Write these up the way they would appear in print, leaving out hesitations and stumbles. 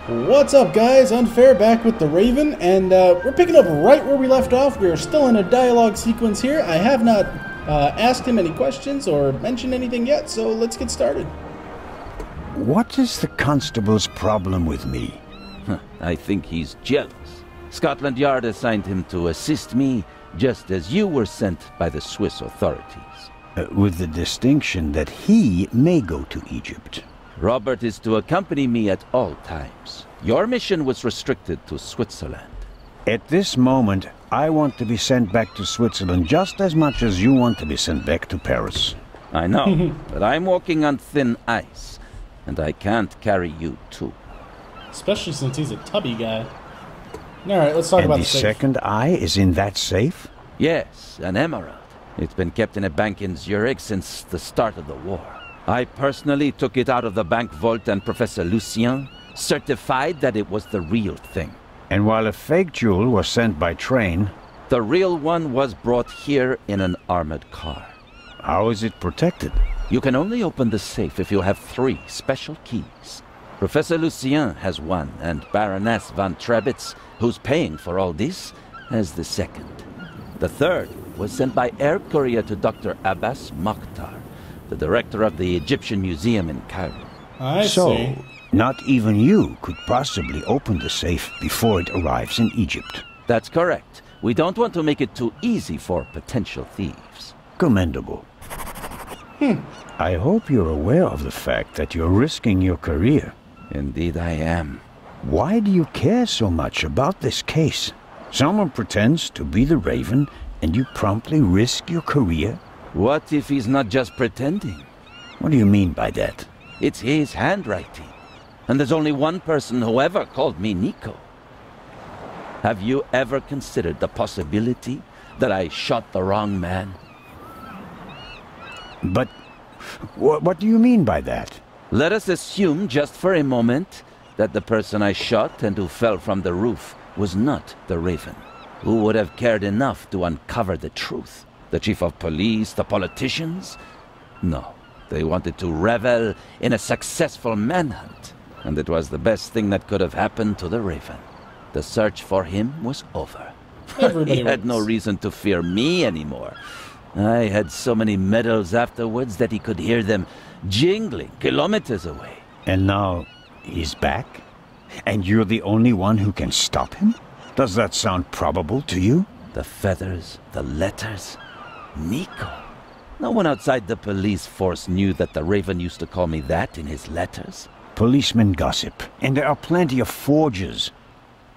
What's up, guys? Unfair back with the Raven, and we're picking up right where we left off. We are still in a dialogue sequence here. I have not asked him any questions or mentioned anything yet, so let's get started. What is the constable's problem with me? I think he's jealous. Scotland Yard assigned him to assist me, just as you were sent by the Swiss authorities. With the distinction that he may go to Egypt. Robert is to accompany me at all times. Your mission was restricted to Switzerland. At this moment, I want to be sent back to Switzerland just as much as you want to be sent back to Paris. I know, but I'm walking on thin ice, and I can't carry you too. Especially since he's a tubby guy. Alright, let's talk about the safe. And the second eye is in that safe? Yes, an emerald. It's been kept in a bank in Zurich since the start of the war. I personally took it out of the bank vault, and Professor Lucien certified that it was the real thing. And while a fake jewel was sent by train, the real one was brought here in an armored car. How is it protected? You can only open the safe if you have 3 special keys. Professor Lucien has one, and Baroness von Trebitz, who's paying for all this, has the second. The third was sent by air courier to Dr. Abbas Mokhtar, the director of the Egyptian Museum in Cairo. I see. Not even you could possibly open the safe before it arrives in Egypt. That's correct. We don't want to make it too easy for potential thieves. Commendable. I hope you're aware of the fact that you're risking your career. Indeed I am. Why do you care so much about this case? Someone pretends to be the Raven, and you promptly risk your career? What if he's not just pretending? What do you mean by that? It's his handwriting. And there's only one person who ever called me Nico. Have you ever considered the possibility that I shot the wrong man? But what do you mean by that? Let us assume just for a moment that the person I shot and who fell from the roof was not the Raven. Who would have cared enough to uncover the truth? The chief of police, the politicians? No, they wanted to revel in a successful manhunt. And it was the best thing that could have happened to the Raven. The search for him was over. He had no reason to fear me anymore. I had so many medals afterwards that he could hear them jingling kilometers away. And now he's back? And you're the only one who can stop him? Does that sound probable to you? The feathers, the letters. Nico. No one outside the police force knew that the Raven used to call me that in his letters. Policemen gossip, and there are plenty of forgers.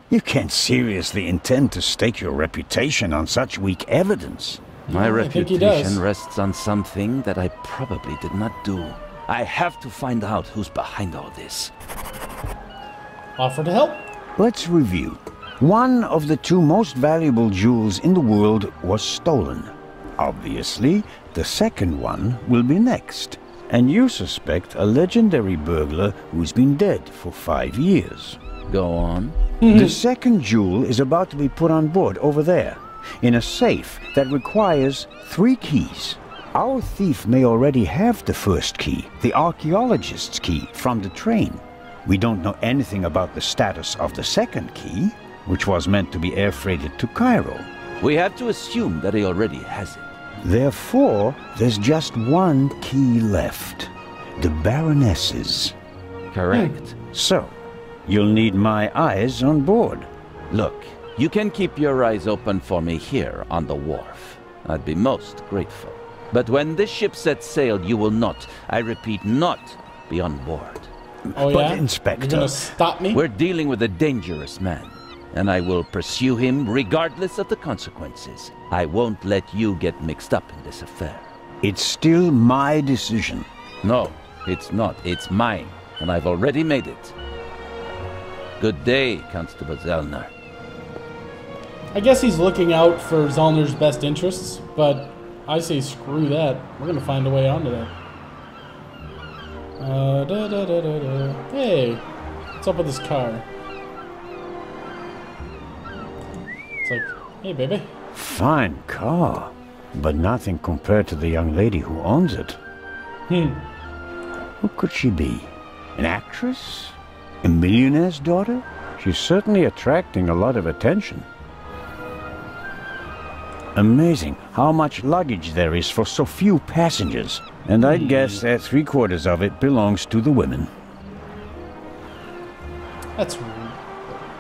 You can't seriously intend to stake your reputation on such weak evidence. My reputation rests on something that I probably did not do. I have to find out who's behind all this. Offer to help? Let's review. One of the 2 most valuable jewels in the world was stolen. Obviously, the second one will be next. And you suspect a legendary burglar who's been dead for 5 years. Go on. The second jewel is about to be put on board over there, in a safe that requires 3 keys. Our thief may already have the first key, the archaeologist's key, from the train. We don't know anything about the status of the second key, which was meant to be air freighted to Cairo. We have to assume that he already has it. Therefore, there's just 1 key left. The Baroness's. Correct. So, you'll need my eyes on board. Look, you can keep your eyes open for me here on the wharf. I'd be most grateful. But when this ship sets sail, you will not, I repeat, not be on board. Oh, But, yeah? Inspector, You're gonna stop me? We're dealing with a dangerous man, and I will pursue him regardless of the consequences. I won't let you get mixed up in this affair. it's still my decision. No, it's not. It's mine, and I've already made it. Good day, Constable Zellner. I guess he's looking out for Zellner's best interests, but I say screw that. We're gonna find a way onto that. Hey, what's up with this car? It's like, hey, baby. Fine car, but nothing compared to the young lady who owns it. Who could she be? An actress? A millionaire's daughter? She's certainly attracting a lot of attention. Amazing how much luggage there is for so few passengers. And I'd guess that 3/4 of it belongs to the women. That's...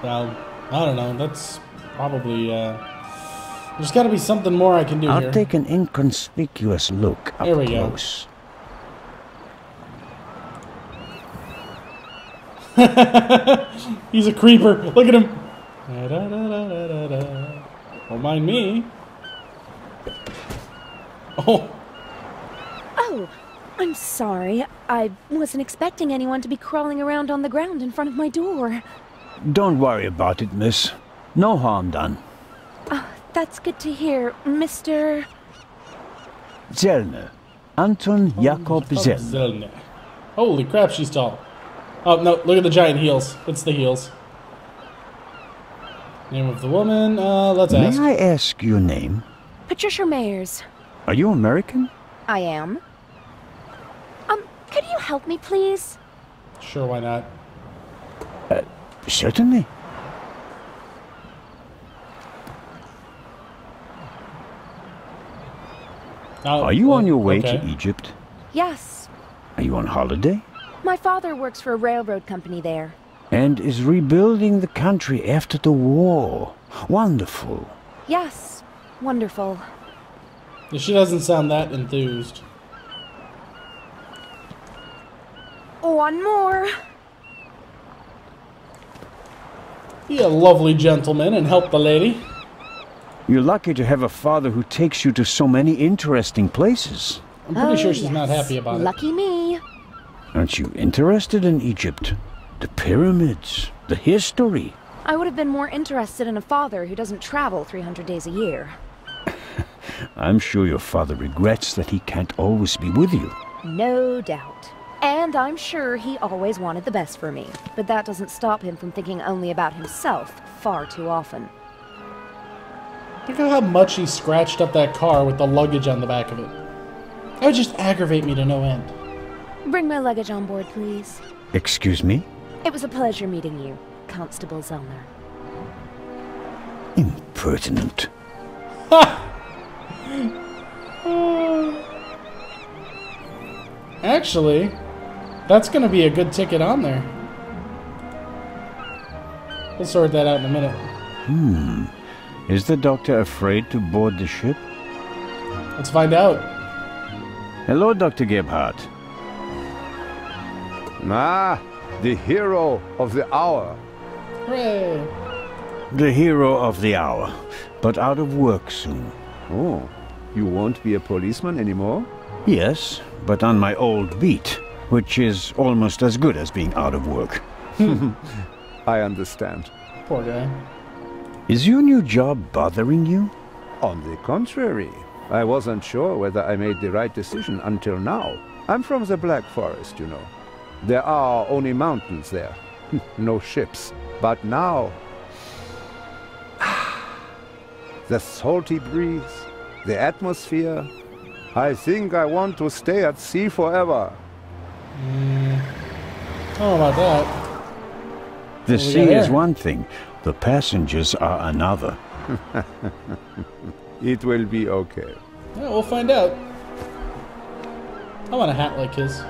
well, I don't know. That's probably, there's gotta be something more I can do here. I'll take an inconspicuous look up There we close. go. He's a creeper. Look at him. Don't mind me. Oh. Oh, I'm sorry. I wasn't expecting anyone to be crawling around on the ground in front of my door. Don't worry about it, miss. No harm done. That's good to hear, Mr. Zellner. Anton Jakob Zellner. Zellner. Holy crap, she's tall. Oh, no, look at the giant heels. It's the heels. Name of the woman, let's ask. May I ask your name? Patricia Mayers. Are you American? I am. Could you help me, please? Sure, why not? Certainly. Oh, Are you on your way okay. to Egypt? Yes. Are you on holiday? My father works for a railroad company there. And is rebuilding the country after the war. Wonderful. Yes. Wonderful. She doesn't sound that enthused. One more. Be a lovely gentleman and help the lady. You're lucky to have a father who takes you to so many interesting places. I'm pretty sure she's not happy about Lucky me. Aren't you interested in Egypt? The pyramids, the history. I would have been more interested in a father who doesn't travel 300 days a year. I'm sure your father regrets that he can't always be with you. No doubt. And I'm sure he always wanted the best for me. But that doesn't stop him from thinking only about himself far too often. Look at how much he scratched up that car with the luggage on the back of it. That would just aggravate me to no end. Bring my luggage on board, please. Excuse me? It was a pleasure meeting you, Constable Zellner. Impertinent. Actually, that's going to be a good ticket on there. We'll sort that out in a minute. Is the doctor afraid to board the ship? Let's find out. Hello, Dr. Gebhardt. Ah, the hero of the hour. Hooray! The hero of the hour, but out of work soon. Oh, you won't be a policeman anymore? Yes, but on my old beat, which is almost as good as being out of work. I understand. Poor guy. Is your new job bothering you? On the contrary, I wasn't sure whether I made the right decision until now. I'm from the Black Forest, you know. There are only mountains there. No ships. But now... the salty breeze, the atmosphere... I think I want to stay at sea forever. I don't know about that. The What we sea got is here? one thing, the passengers are another. It will be okay. Yeah, we'll find out. I want a hat like his.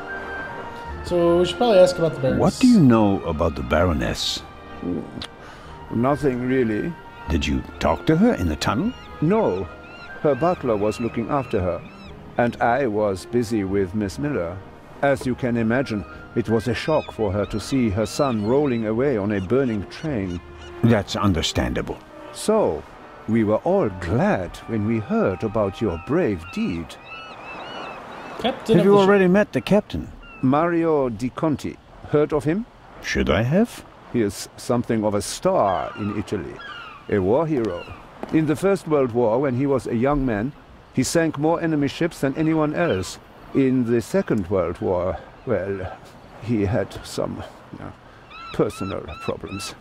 So we should probably ask about the Baroness. What do you know about the Baroness? Nothing really. Did you talk to her in the tunnel? No. Her butler was looking after her, and I was busy with Miss Miller. As you can imagine, it was a shock for her to see her son rolling away on a burning train. That's understandable. So, we were all glad when we heard about your brave deed. Captain Have of you the ship. already met the captain? Mario Di Conti. Heard of him? Should I have? He is something of a star in Italy. A war hero. In the First World War, when he was a young man, he sank more enemy ships than anyone else. In the Second World War, well, he had some personal problems.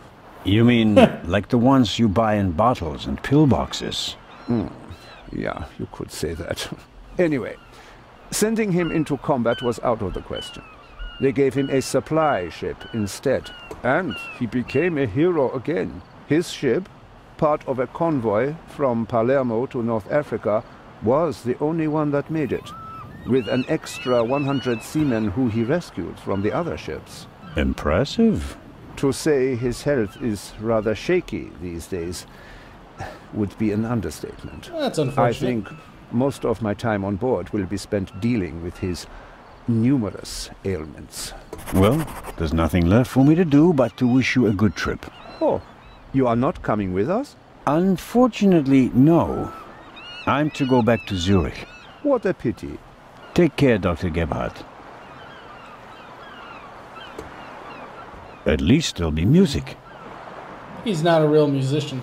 You mean like the ones you buy in bottles and pillboxes? Yeah, you could say that. Anyway, sending him into combat was out of the question. They gave him a supply ship instead. And he became a hero again. His ship, part of a convoy from Palermo to North Africa, was the only one that made it, with an extra 100 seamen who he rescued from the other ships. Impressive. To say his health is rather shaky these days would be an understatement. That's unfortunate. I think most of my time on board will be spent dealing with his numerous ailments. Well, there's nothing left for me to do but to wish you a good trip. Oh, you are not coming with us? Unfortunately, no. I'm to go back to Zurich. What a pity. Take care, Dr. Gebhardt. At least there'll be music. He's not a real musician.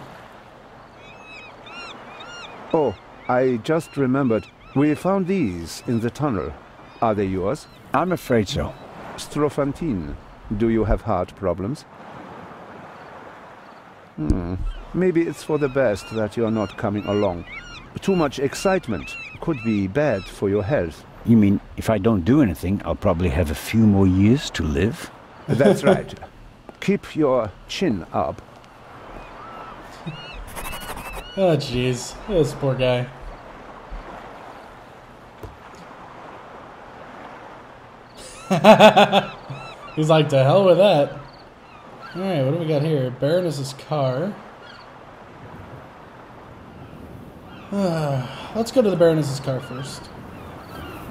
Oh, I just remembered. We found these in the tunnel. Are they yours? I'm afraid so. Strophantine, do you have heart problems? Maybe it's for the best that you're not coming along. Too much excitement could be bad for your health. You mean if I don't do anything, I'll probably have a few more years to live? That's right. Keep your chin up. Oh, jeez. This poor guy. He's like, to hell with that. Alright, what do we got here? Baroness's car. Let's go to the Baroness's car first.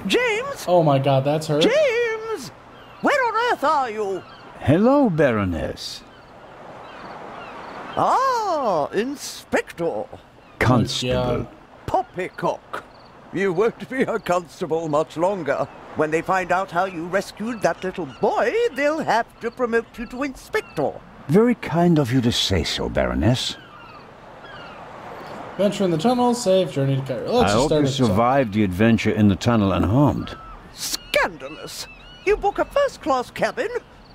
James! Oh my god, that's her? James! Where on earth are you? Hello, Baroness. Ah, Inspector. Constable. Yeah. Poppycock. You won't be a constable much longer. When they find out how you rescued that little boy, they'll have to promote you to Inspector. Very kind of you to say so, Baroness. Venture in the tunnel, safe journey to Cairo. Let's I just hope start you at the top. survived the adventure in the tunnel unharmed. Scandalous. You book a first-class cabin,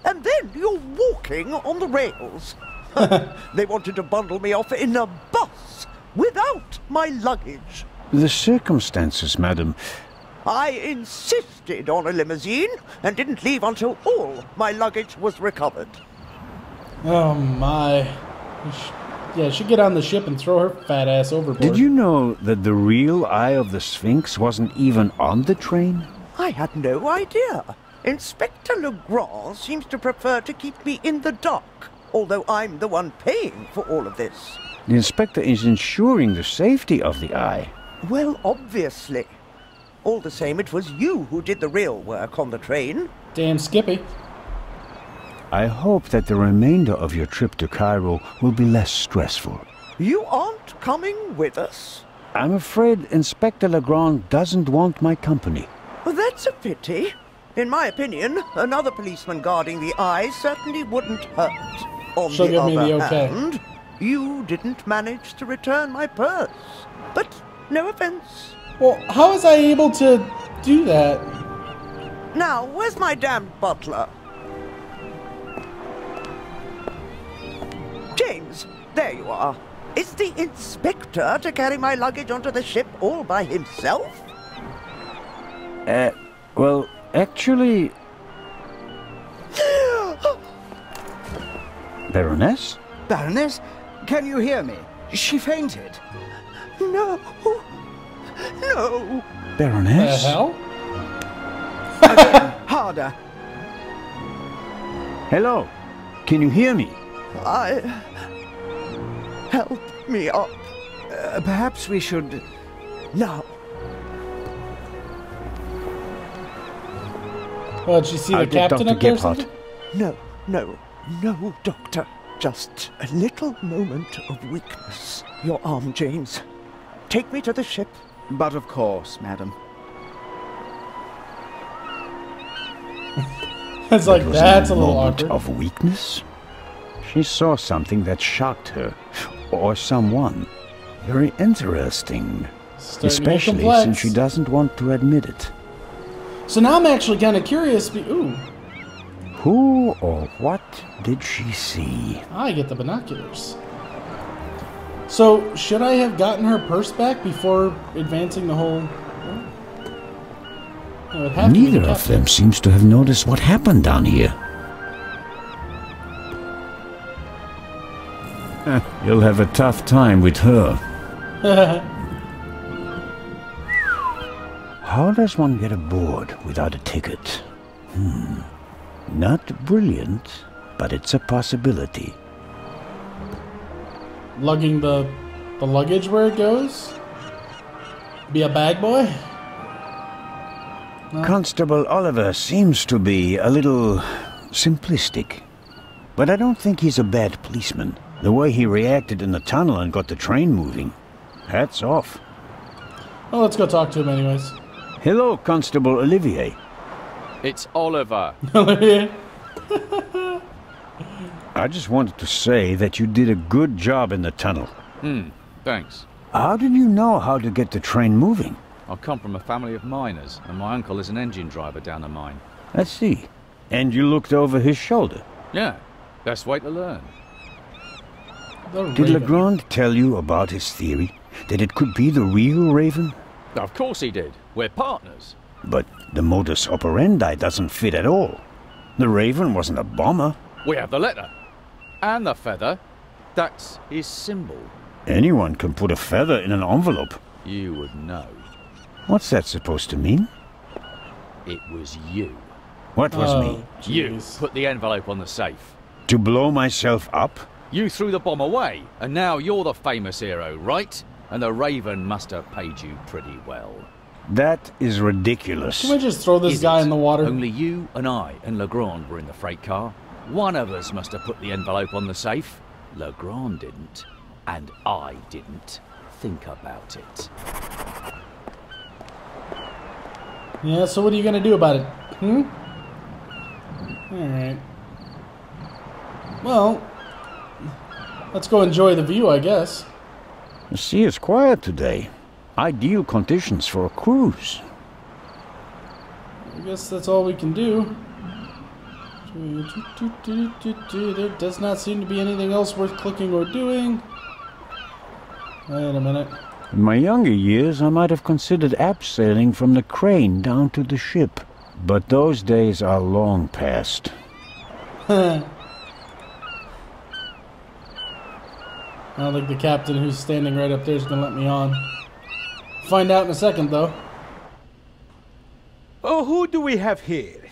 and then you're walking on the rails. They wanted to bundle me off in a bus without my luggage. The circumstances, madam. I insisted on a limousine and didn't leave until all my luggage was recovered. Oh my. Yeah, she get on the ship and throw her fat ass overboard. Did you know that the real Eye of the Sphinx wasn't even on the train? I had no idea. Inspector Legrand seems to prefer to keep me in the dark, although I'm the one paying for all of this. The inspector is ensuring the safety of the Eye. Well, obviously. All the same, it was you who did the real work on the train. Damn Skippy. I hope that the remainder of your trip to Cairo will be less stressful. You aren't coming with us? I'm afraid Inspector Legrand doesn't want my company. Well, that's a pity. In my opinion, another policeman guarding the Eye certainly wouldn't hurt. On She'll the give me other the okay. hand, you didn't manage to return my purse. But no offense. Well, how was I able to do that? Now, where's my damned butler? James, there you are. Is the inspector to carry my luggage onto the ship all by himself? Well, actually... Baroness? Baroness, can you hear me? She fainted. No. No. The Baroness? hell? Again, harder. Hello? Can you hear me? Help me up. Perhaps we should... Now. Well, did she see the I'll get captain Dr. up there or Gebhardt. something? No, Doctor. Just a little moment of weakness. Your arm, James. Take me to the ship. But of course, madam. It's like, That was that's a little moment awkward. of weakness. She saw something that shocked her, or someone. Very interesting. Starting to get Especially complex. since she doesn't want to admit it. So now I'm actually kind of curious. Ooh, Who or what did she see? I get the binoculars. So, should I have gotten her purse back before advancing the whole... It would have to be the Neither of them seems to have noticed what happened down here. You'll have a tough time with her. How does one get aboard without a ticket? Not brilliant, but it's a possibility. Lugging the luggage where it goes? Be a bag boy? No. Constable Oliver seems to be a little simplistic. But I don't think he's a bad policeman. The way he reacted in the tunnel and got the train moving. Hats off. Well, let's go talk to him anyways. Hello, Constable Olivier. It's Oliver. Olivier? I just wanted to say that you did a good job in the tunnel. Thanks. How did you know how to get the train moving? I come from a family of miners, and my uncle is an engine driver down a mine. I see. And you looked over his shoulder? Yeah, best way to learn. Did Legrand tell you about his theory? That it could be the real Raven? Of course he did. We're partners. But the modus operandi doesn't fit at all. The Raven wasn't a bomber. We have the letter. And the feather. That's his symbol. Anyone can put a feather in an envelope. You would know. What's that supposed to mean? It was you. What was me? You put the envelope on the safe. To blow myself up? You threw the bomb away, and now you're the famous hero, right? And the Raven must have paid you pretty well. That is ridiculous. Can we just throw this guy in the water? Only you and I and Legrand were in the freight car. One of us must have put the envelope on the safe. Legrand didn't. And I didn't. Think about it. Yeah, so what are you gonna do about it? Alright. Well, let's go enjoy the view, I guess. The sea is quiet today. Ideal conditions for a cruise. I guess that's all we can do. There does not seem to be anything else worth clicking or doing. Wait a minute. In my younger years, I might have considered abseiling from the crane down to the ship. But those days are long past. I don't think the captain who's standing right up there is going to let me on. Find out in a second, though. Oh, who do we have here?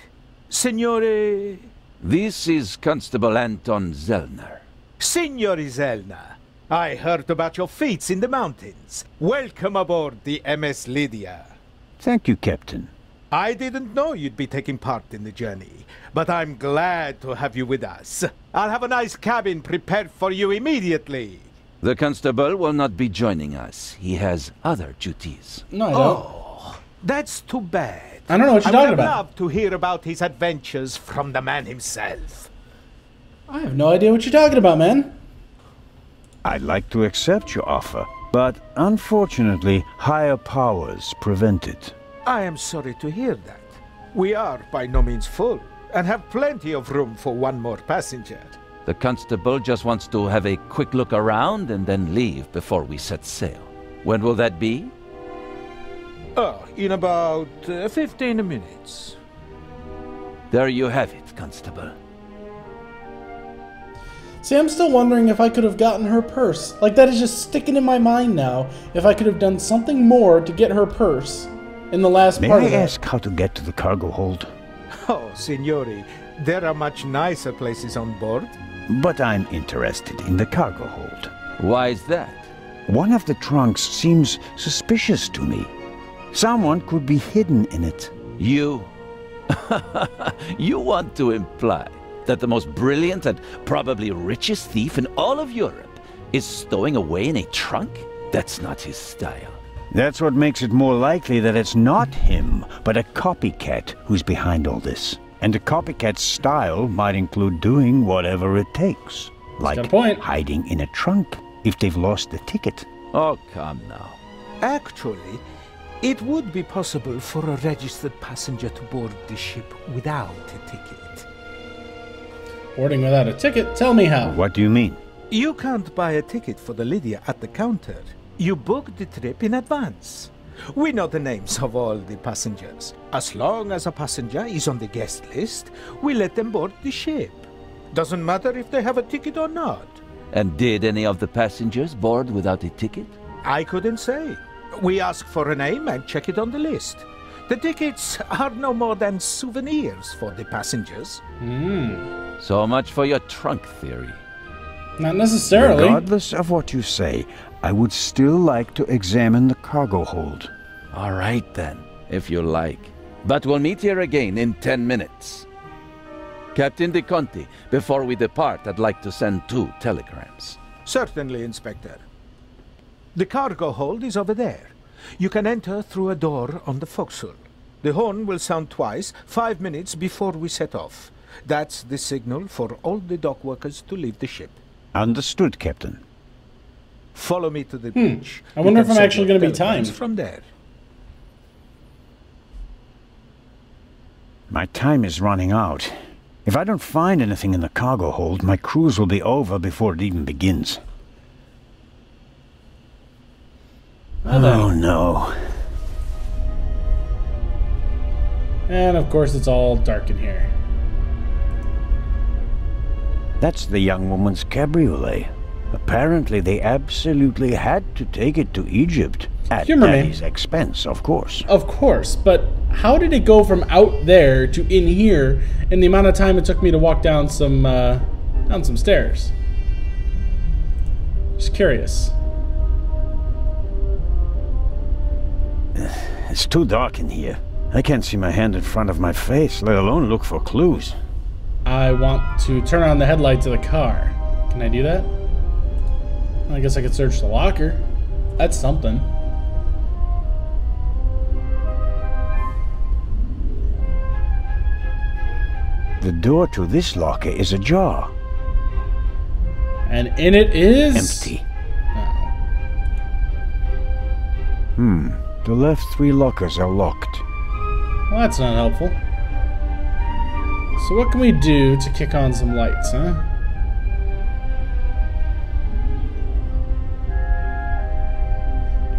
Signore... This is Constable Anton Zellner. Signore Zellner. I heard about your feats in the mountains. Welcome aboard the MS Lydia. Thank you, Captain. I didn't know you'd be taking part in the journey, but I'm glad to have you with us. I'll have a nice cabin prepared for you immediately. The constable will not be joining us. He has other duties. No, I don't. Oh, that's too bad. I don't know what you're talking I would about. love to hear about his adventures from the man himself. I have no idea what you're talking about, man. I'd like to accept your offer, but unfortunately, higher powers prevent it. I am sorry to hear that. We are by no means full, and have plenty of room for one more passenger. The constable just wants to have a quick look around and then leave before we set sail. When will that be? Oh, in about 15 minutes. There you have it, Constable. See, I'm still wondering if I could have gotten her purse. Like, that is just sticking in my mind now. If I could have done something more to get her purse in the last part of it. May I ask how to get to the cargo hold? Oh, signori, there are much nicer places on board. But I'm interested in the cargo hold. Why is that? One of the trunks seems suspicious to me. Someone could be hidden in it. You? You want to imply that the most brilliant and probably richest thief in all of Europe is stowing away in a trunk? That's not his style. That's what makes it more likely that it's not him, but a copycat who's behind all this. And the copycat's style might include doing whatever it takes. Like hiding in a trunk if they've lost the ticket. Oh, come now. Actually, it would be possible for a registered passenger to board the ship without a ticket. Boarding without a ticket? Tell me how. What do you mean? You can't buy a ticket for the Lydia at the counter. You book the trip in advance. We know the names of all the passengers. As long as a passenger is on the guest list, we let them board the ship. Doesn't matter if they have a ticket or not. And did any of the passengers board without a ticket? I couldn't say. We ask for a name and check it on the list. The tickets are no more than souvenirs for the passengers. So much for your trunk theory. Not necessarily. Regardless of what you say, I would still like to examine the cargo hold. All right then, if you like. But we'll meet here again in 10 minutes. Captain De Conti, before we depart, I'd like to send 2 telegrams. Certainly, Inspector. The cargo hold is over there. You can enter through a door on the forecastle. The horn will sound twice, 5 minutes before we set off. That's the signal for all the dock workers to leave the ship. Understood, Captain. Follow me to the beach. I wonder if I'm actually going to be timed. From there. My time is running out. If I don't find anything in the cargo hold, my cruise will be over before it even begins. Oh no. And of course it's all dark in here. That's the young woman's cabriolet. Apparently they absolutely had to take it to Egypt. At Daddy's expense, of course. Of course, but how did it go from out there to in here in the amount of time it took me to walk down some stairs? Just curious. It's too dark in here. I can't see my hand in front of my face, let alone look for clues. I want to turn on the headlights of the car. Can I do that? I guess I could search the locker. That's something. The door to this locker is ajar. And in it is... empty. The left 3 lockers are locked. Well, that's not helpful. So what can we do to kick on some lights, huh?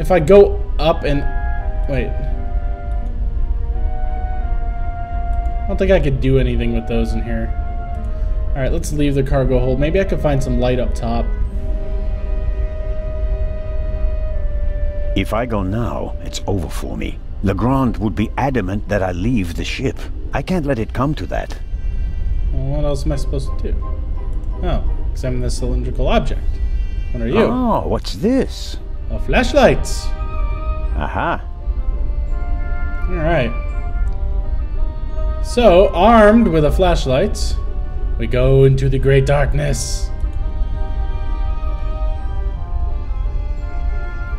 If I go up and... wait. I don't think I could do anything with those in here. Alright, let's leave the cargo hold. Maybe I could find some light up top. If I go now, it's over for me. Legrand would be adamant that I leave the ship. I can't let it come to that. Well, what else am I supposed to do? Oh, examine this cylindrical object. What are you? Oh, what's this? A flashlight. Aha. Alright. So, armed with a flashlight, we go into the great darkness.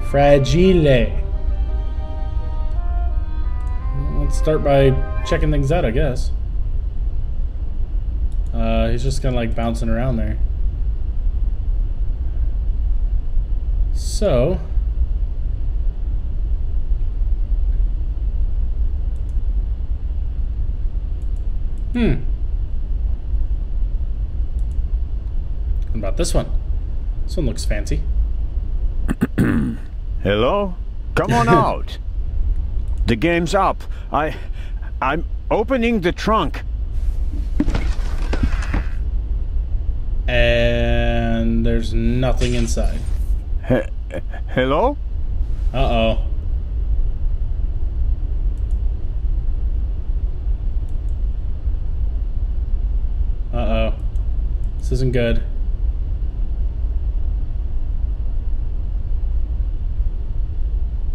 Fragile. Let's start by checking things out, I guess. He's just kind of like bouncing around there. So... what about this one? This one looks fancy. Hello? Come on out. The game's up. I'm opening the trunk. And there's nothing inside. Hello? Uh-oh. Uh-oh. This isn't good.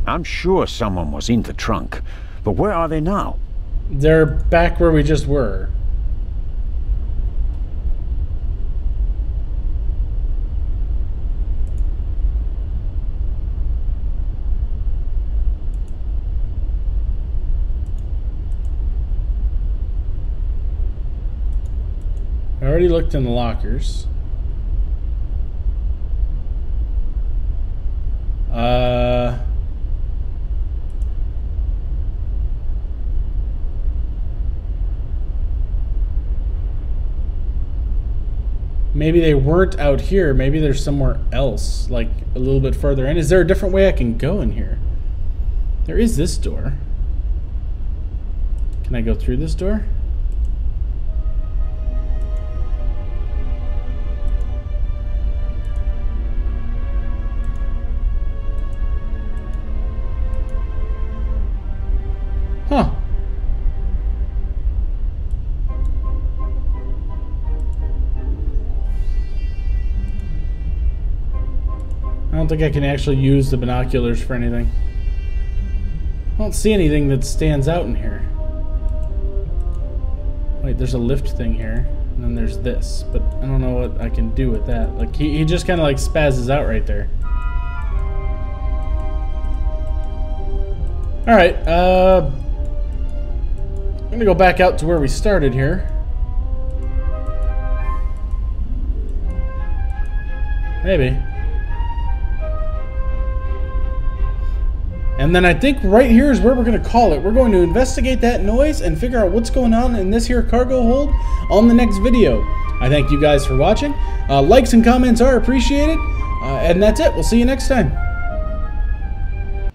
I'm sure someone was in the trunk, but where are they now? They're back where we just were. I already looked in the lockers. Maybe they weren't out here. Maybe they're somewhere else, like a little bit further in. Is there a different way I can go in here? There is this door. Can I go through this door? Huh. I don't think I can actually use the binoculars for anything. I don't see anything that stands out in here. Wait, there's a lift thing here, and then there's this, but I don't know what I can do with that. Like, he just kind of like spazzes out right there. Alright, I'm gonna go back out to where we started here. Maybe. And then I think right here is where we're going to call it. We're going to investigate that noise and figure out what's going on in this here cargo hold on the next video. I thank you guys for watching. Likes and comments are appreciated. And that's it. We'll see you next time.